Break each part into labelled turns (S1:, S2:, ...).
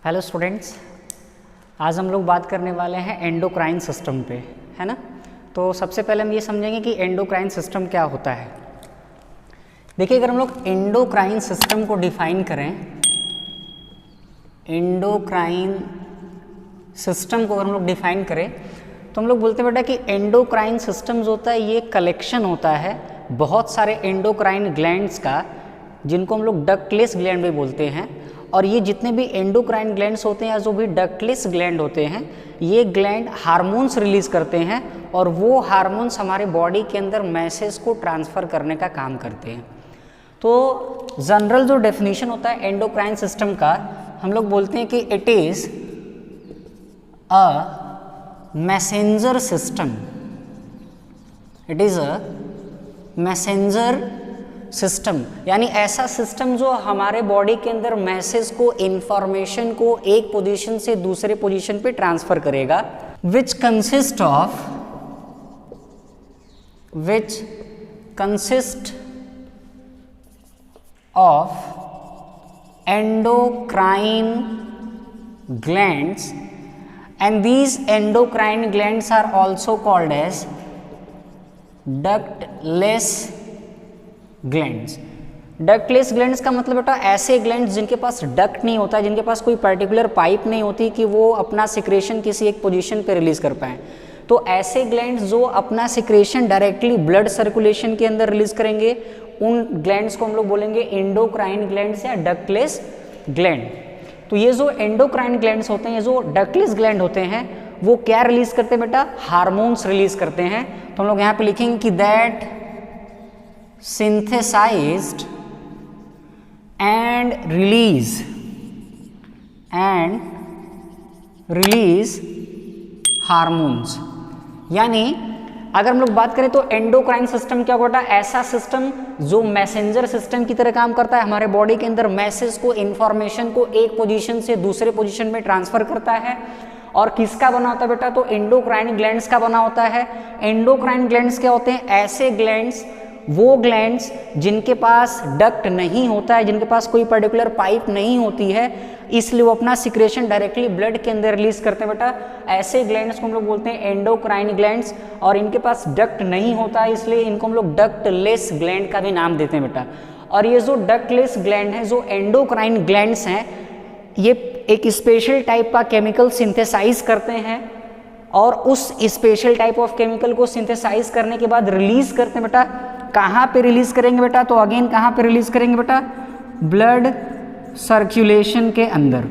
S1: Hello students, आज हम लोग बात करने वाले हैं एंडोक्राइन सिस्टम पे, है ना। तो सबसे पहले हम ये समझेंगे कि एंडोक्राइन सिस्टम क्या होता है। देखिए, अगर हम लोग एंडोक्राइन सिस्टम को डिफाइन करें, एंडोक्राइन सिस्टम को अगर हम लोग डिफाइन करें तो हम लोग बोलते हैं बेटा कि एंडोक्राइन सिस्टम जो होता है ये कलेक्शन होता है बहुत सारे एंडोक्राइन ग्लैंड्स का, जिनको हम लोग डक्टलेस ग्लैंड भी बोलते हैं। और ये जितने भी एंडोक्राइन ग्लैंड्स होते हैं या जो भी डक्टलेस ग्लैंड होते हैं, ये ग्लैंड हार्मोन्स रिलीज करते हैं और वो हार्मोन्स हमारे बॉडी के अंदर मैसेज को ट्रांसफ़र करने का काम करते हैं। तो जनरल जो डेफिनेशन होता है एंडोक्राइन सिस्टम का, हम लोग बोलते हैं कि it is a messenger system, it is a messenger system, यानी ऐसा सिस्टम जो हमारे बॉडी के अंदर मैसेज को, इंफॉर्मेशन को एक पोजीशन से दूसरे पोजीशन पे ट्रांसफर करेगा, which consist of endocrine glands, and these endocrine glands are also called as ductless glands. Ductless glands का मतलब बेटा ऐसे ग्लैंड्स जिनके पास डक्ट नहीं होता है, जिनके पास कोई पर्टिकुलर पाइप नहीं होती कि वो अपना सिक्रेशन किसी एक पोजीशन पे रिलीज कर पाएँ। तो ऐसे ग्लैंड्स जो अपना सिक्रेशन डायरेक्टली ब्लड सर्कुलेशन के अंदर रिलीज करेंगे, उन ग्लैंड्स को हम लोग बोलेंगे एंडोक्राइन ग्लैंड्स या डक्टलेस ग्लैंड। तो ये जो एंडोक्राइन ग्लैंड्स होते हैं, ये जो डक्टलेस ग्लैंड होते हैं, वो क्या रिलीज करते हैं बेटा? हार्मोन्स रिलीज करते हैं। तो हम लोग यहाँ पे लिखेंगे कि that synthesized and release hormones. यानी अगर हम लोग बात करें तो एंडोक्राइन सिस्टम क्या होता है? ऐसा सिस्टम जो मैसेंजर सिस्टम की तरह काम करता है, हमारे बॉडी के अंदर मैसेज को, इंफॉर्मेशन को एक पोजीशन से दूसरे पोजीशन में ट्रांसफर करता है। और किसका बना होता है बेटा? तो एंडोक्राइन ग्लैंड्स का बना होता है। एंडोक्राइन ग्लैंड्स क्या होते हैं? ऐसे ग्लैंड्स, वो ग्लैंड्स जिनके पास डक्ट नहीं होता है, जिनके पास कोई पर्टिकुलर पाइप नहीं होती है, इसलिए वो अपना सिक्रेशन डायरेक्टली ब्लड के अंदर रिलीज करते हैं बेटा। ऐसे ग्लैंड्स को हम लोग बोलते हैं एंडोक्राइन ग्लैंड्स। और इनके पास डक्ट नहीं होता है, इसलिए इनको हम लोग डक्टलेस ग्लैंड का भी नाम देते हैं बेटा। और ये जो डक्टलेस ग्लैंड है, जो एंडोक्राइन ग्लैंड्स हैं, ये एक स्पेशल टाइप का केमिकल सिंथेसाइज करते हैं और उस स्पेशल टाइप ऑफ केमिकल को सिंथेसाइज करने के बाद रिलीज करते हैं बेटा। कहाँ पे रिलीज करेंगे बेटा? तो अगेन कहाँ पे रिलीज करेंगे बेटा? ब्लड सर्कुलेशन के अंदर।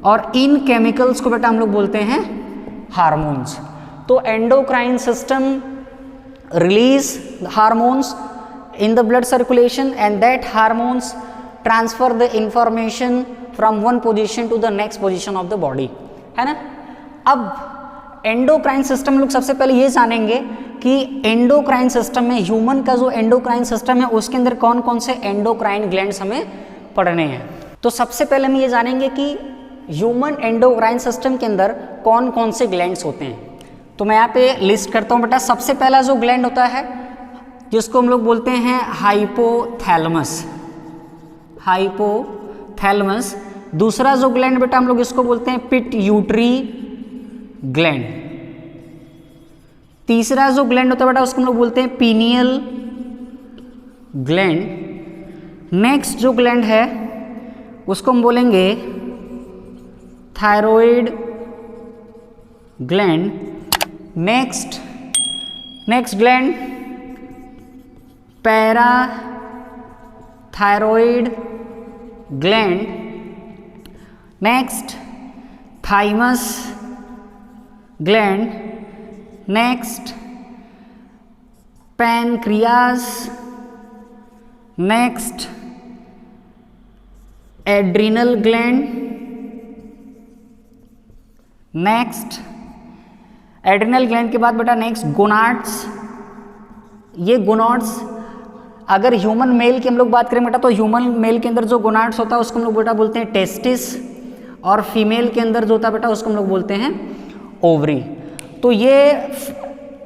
S1: और इन केमिकल्स को बेटा हम लोग बोलते हैं हार्मोन्स। तो endocrine system release hormones in the blood circulation and that hormones transfer the information from one position to the next position of the body, है ना। अब एंडोक्राइन सिस्टम लोग सबसे पहले ये जानेंगे कि एंडोक्राइन सिस्टम में, ह्यूमन का जो एंडोक्राइन सिस्टम है, उसके अंदर कौन कौन से एंडोक्राइन ग्लैंड्स हमें पढ़ने हैं। तो सबसे पहले हम ये जानेंगे कि ह्यूमन एंडोक्राइन सिस्टम के अंदर कौन कौन से ग्लैंड्स होते हैं। तो मैं यहाँ पे लिस्ट करता हूँ बेटा। सबसे पहला जो ग्लैंड होता है, जिसको हम लोग बोलते हैं हाइपोथैलेमस, हाइपोथैलेमस। दूसरा जो ग्लैंड बेटा हम लोग इसको बोलते हैं पिट्यूटरी ग्लैंड। तीसरा जो ग्लैंड होता है बेटा उसको हम लोग बोलते हैं पीनियल ग्लैंड। नेक्स्ट जो ग्लैंड है उसको हम बोलेंगे thyroid gland. Next gland parathyroid gland. Next thymus gland. Next pancreas. Next adrenal gland. Next adrenal gland के बाद बेटा नेक्स्ट गोनाड्स। ये गोनाड्स अगर ह्यूमन मेल की हम लोग बात करें बेटा, तो ह्यूमन मेल के अंदर जो गोनाड्स होता है उसको हम लोग बेटा बोलते हैं टेस्टिस, और फीमेल के अंदर जो होता है बेटा उसको हम लोग बोलते हैं ओवरी। तो ये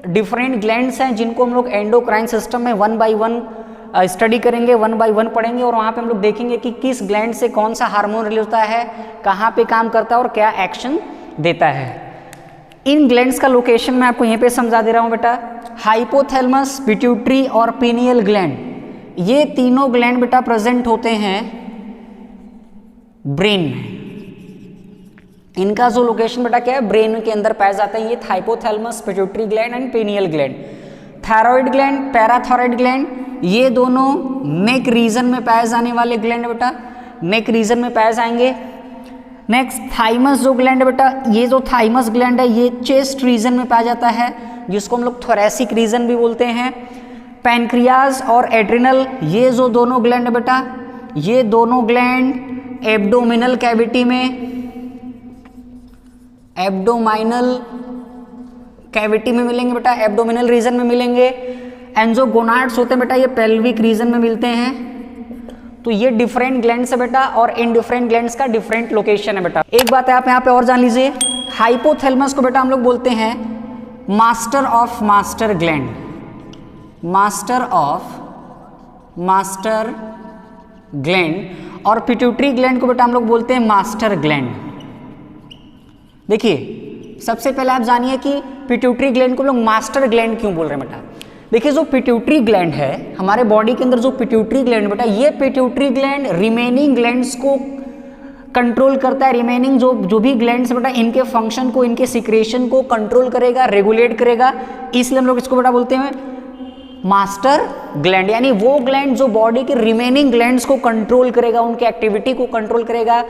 S1: डिफरेंट ग्लैंड्स हैं जिनको हम लोग एंडोक्राइन सिस्टम में वन बाय वन स्टडी करेंगे, 1 बाय 1 पढ़ेंगे और वहाँ पे हम लोग देखेंगे कि किस ग्लैंड से कौन सा हार्मोन रिलीज होता है, कहाँ पे काम करता है और क्या एक्शन देता है। इन ग्लैंड्स का लोकेशन मैं आपको यहीं पे समझा दे रहा हूँ बेटा। हाइपोथैलेमस, पिट्यूटरी और पीनियल ग्लैंड, ये तीनों ग्लैंड बेटा प्रेजेंट होते हैं ब्रेन में। इनका जो लोकेशन बेटा क्या है, ब्रेन के अंदर पाए जाते हैं ये hypothalamus, pituitary gland and pineal gland. Thyroid gland, parathyroid gland, ये दोनों नेक रीजन में पाए जाने वाले ग्लैंड है बेटा, नेक रीजन में पाए जाएंगे। नेक्स्ट थाइमस जो ग्लैंड है बेटा, ये जो थाइमस ग्लैंड है ये चेस्ट रीजन में पाया जाता है, जिसको हम लोग थोरेसिक रीजन भी बोलते हैं। पैनक्रियाज और एड्रिनल, ये जो दोनों ग्लैंड है बेटा, ये दोनों ग्लैंड एब्डोमिनल कैविटी में, एब्डोमिनल कैविटी में मिलेंगे बेटा, एब्डोमिनल रीजन में मिलेंगे। एंड जो गोनाड्स होते हैं बेटा, ये पेल्विक रीजन में मिलते हैं। तो ये डिफरेंट ग्लैंड्स है बेटा और इन डिफरेंट ग्लैंड्स का डिफरेंट लोकेशन है बेटा। एक बात है आप यहाँ पे और जान लीजिए, हाइपोथैलेमस को बेटा हम लोग बोलते हैं master of master gland, master of master gland, और पिट्यूटरी ग्लैंड को बेटा हम लोग बोलते हैं मास्टर ग्लैंड। देखिए सबसे पहले आप जानिए कि पिट्यूटरी ग्लैंड को लोग मास्टर ग्लैंड क्यों बोल रहे हैं बेटा। देखिए जो पिट्यूटरी ग्लैंड है हमारे बॉडी के अंदर, जो पिट्यूटरी ग्लैंड बेटा, ये पिट्यूटरी ग्लैंड रिमेनिंग ग्लैंड्स को कंट्रोल करता है। रिमेनिंग जो भी ग्लैंड्स बेटा, इनके फंक्शन को, इनके सिक्रेशन को कंट्रोल करेगा, रेगुलेट करेगा, इसलिए हम लोग इसको बेटा बोलते हैं मास्टर ग्लैंड। यानी वो ग्लैंड जो बॉडी के रिमेनिंग ग्लैंड्स को कंट्रोल करेगा, उनकी एक्टिविटी को कंट्रोल करेगा,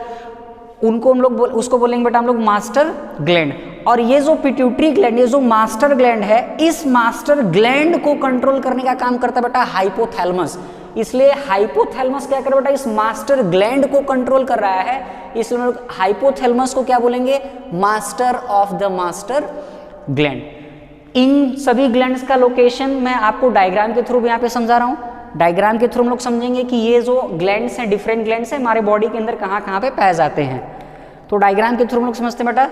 S1: उनको हम लोग उसको बोलेंगे बेटा हम लोग मास्टर ग्लैंड। और ये जो पिट्यूटरी ग्लैंड, ये जो मास्टर ग्लैंड है, इस मास्टर ग्लैंड को कंट्रोल करने का काम करता है बेटा हाइपोथैलेमस। इसलिए हाइपोथैलेमस क्या कर रहा है बेटा, इस मास्टर ग्लैंड को कंट्रोल कर रहा है, इसलिए हम लोग हाइपोथैलेमस को क्या बोलेंगे, master of the master gland. इन सभी ग्लैंड्स का लोकेशन मैं आपको डायग्राम के थ्रू भी यहाँ पे समझा रहा हूँ। डायग्राम के थ्रू हम लोग समझेंगे कि ये जो ग्लैंड्स हैं, डिफरेंट ग्लैंड्स हैं, हमारे बॉडी के अंदर कहाँ कहाँ पे पाए जाते हैं। तो डायग्राम के थ्रू हम लोग समझते हैं बेटा।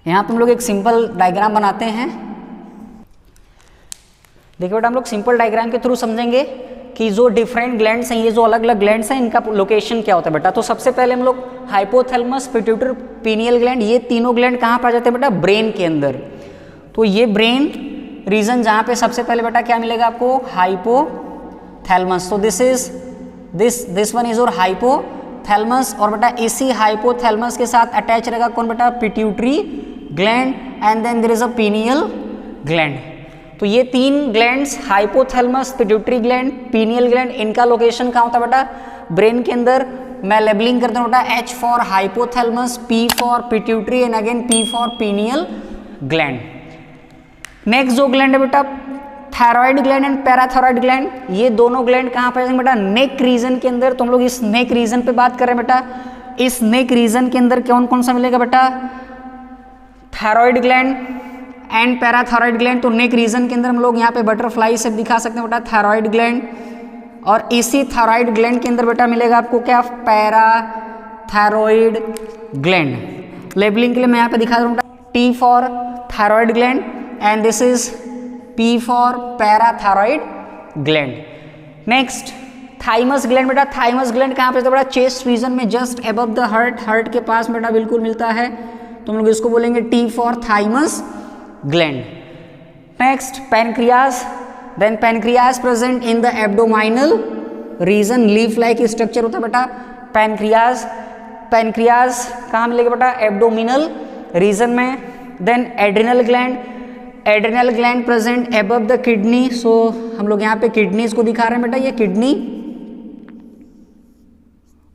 S1: यहाँ पे हम लोग एक सिंपल डायग्राम बनाते हैं। देखिए बेटा हम लोग सिंपल डायग्राम के थ्रू समझेंगे कि जो डिफरेंट ग्लैंड्स हैं, ये जो अलग अलग ग्लैंड्स हैं, इनका लोकेशन क्या होता है बेटा। तो सबसे पहले हम लोग हाइपोथैलेमस, पिट्यूटरी, पीनियल ग्लैंड, ये तीनों ग्लैंड कहाँ पाए जाते हैं बेटा, ब्रेन के अंदर। तो ये ब्रेन रीजन जहाँ पे सबसे पहले बेटा क्या मिलेगा आपको, हाइपोथैलेमस। तो दिस वन इज और हाइपोथैलेमस, और बेटा इसी हाइपोथैलेमस के साथ अटैच रहेगा कौन बेटा, pituitary gland, and then there is a pineal gland. तो ये तीन glands, hypothalamus, pituitary gland, pineal gland, इनका लोकेशन कहाँ होता है बेटा, ब्रेन के अंदर। मैं लेबलिंग करता हूँ बेटा, H for hypothalamus, P for pituitary and again P for pineal gland. Next जो ग्लैंड है बेटा, thyroid gland and parathyroid gland, ये दोनों ग्लैंड कहाँ पाए जाएंगे बेटा, नेक रीजन के अंदर। तो हम लोग इस नेक रीजन पे बात कर रहे हैं बेटा। इस नेक रीजन के अंदर कौन कौन सा मिलेगा बेटा, thyroid gland and parathyroid gland. तो नेक रीजन के अंदर हम लोग यहाँ पे बटरफ्लाई से दिखा सकते हैं बेटा थायराइड ग्लैंड, और इसी थायराइड ग्लैंड के अंदर बेटा मिलेगा आपको क्या, पैराथायराइड ग्लैंड। लेबलिंग के लिए मैं यहाँ पे दिखा दूँ बेटा, T for thyroid gland and this is P for parathyroid gland. Next thymus gland बेटा, थाइमस ग्लैंड कहाँ पे होता है बेटा, चेस्ट रीजन में, just above the heart, heart के पास बेटा बिल्कुल मिलता है। तो हम लोग इसको बोलेंगे T for thymus gland. Next pancreas, then pancreas present in the abdominal region, leaf like structure होता है बेटा पैनक्रियास। पैनक्रियास कहाँ मिलेगा बेटा, एब्डोमिनल रीजन में। Then adrenal gland, adrenal gland present above the kidney. So हम लोग यहाँ पे किडनीज को दिखा रहे हैं बेटा, ये किडनी,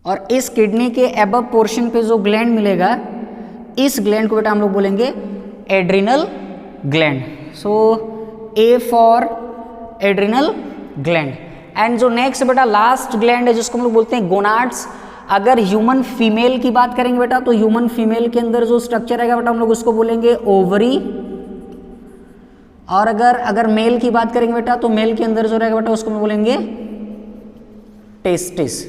S1: और इस किडनी के अबव पोर्शन पे जो ग्लैंड मिलेगा, इस ग्लैंड को बेटा हम लोग बोलेंगे adrenal gland. So A for adrenal gland. And जो नेक्स्ट बेटा लास्ट ग्लैंड है जिसको हम लोग बोलते हैं गोनाड्स। अगर ह्यूमन फीमेल की बात करेंगे बेटा, तो ह्यूमन फीमेल के अंदर जो स्ट्रक्चर रहेगा बेटा हम लोग उसको बोलेंगे ओवरी, और अगर मेल की बात करेंगे बेटा, तो मेल के अंदर जो रहेगा बेटा उसको हम बोलेंगे टेस्टिस।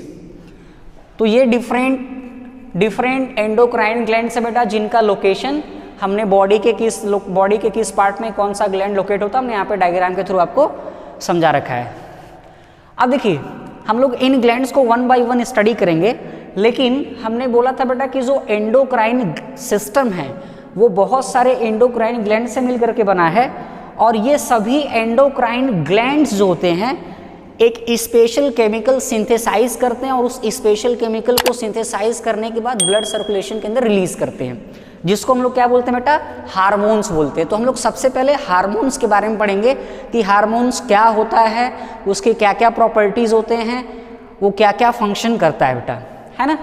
S1: तो ये डिफरेंट एंडोक्राइन ग्लैंड से बेटा, जिनका लोकेशन हमने बॉडी के किस पार्ट में कौन सा ग्लैंड लोकेट होता है, हमने यहाँ पे डायग्राम के थ्रू आपको समझा रखा है। अब देखिए हम लोग इन ग्लैंड्स को वन बाय वन स्टडी करेंगे, लेकिन हमने बोला था बेटा कि जो एंडोक्राइन सिस्टम है वो बहुत सारे एंडोक्राइन ग्लैंड से मिलकर के बना है, और ये सभी एंडोक्राइन ग्लैंड्स जो होते हैं एक स्पेशल केमिकल सिंथेसाइज करते हैं, और उस स्पेशल केमिकल को सिंथेसाइज करने के बाद ब्लड सर्कुलेशन के अंदर रिलीज करते हैं, जिसको हम लोग क्या बोलते हैं बेटा, हार्मोन्स बोलते हैं। तो हम लोग सबसे पहले हार्मोन्स के बारे में पढ़ेंगे कि हार्मोन्स क्या होता है, उसके क्या क्या प्रॉपर्टीज होते हैं, वो क्या क्या फंक्शन करता है बेटा, है ना।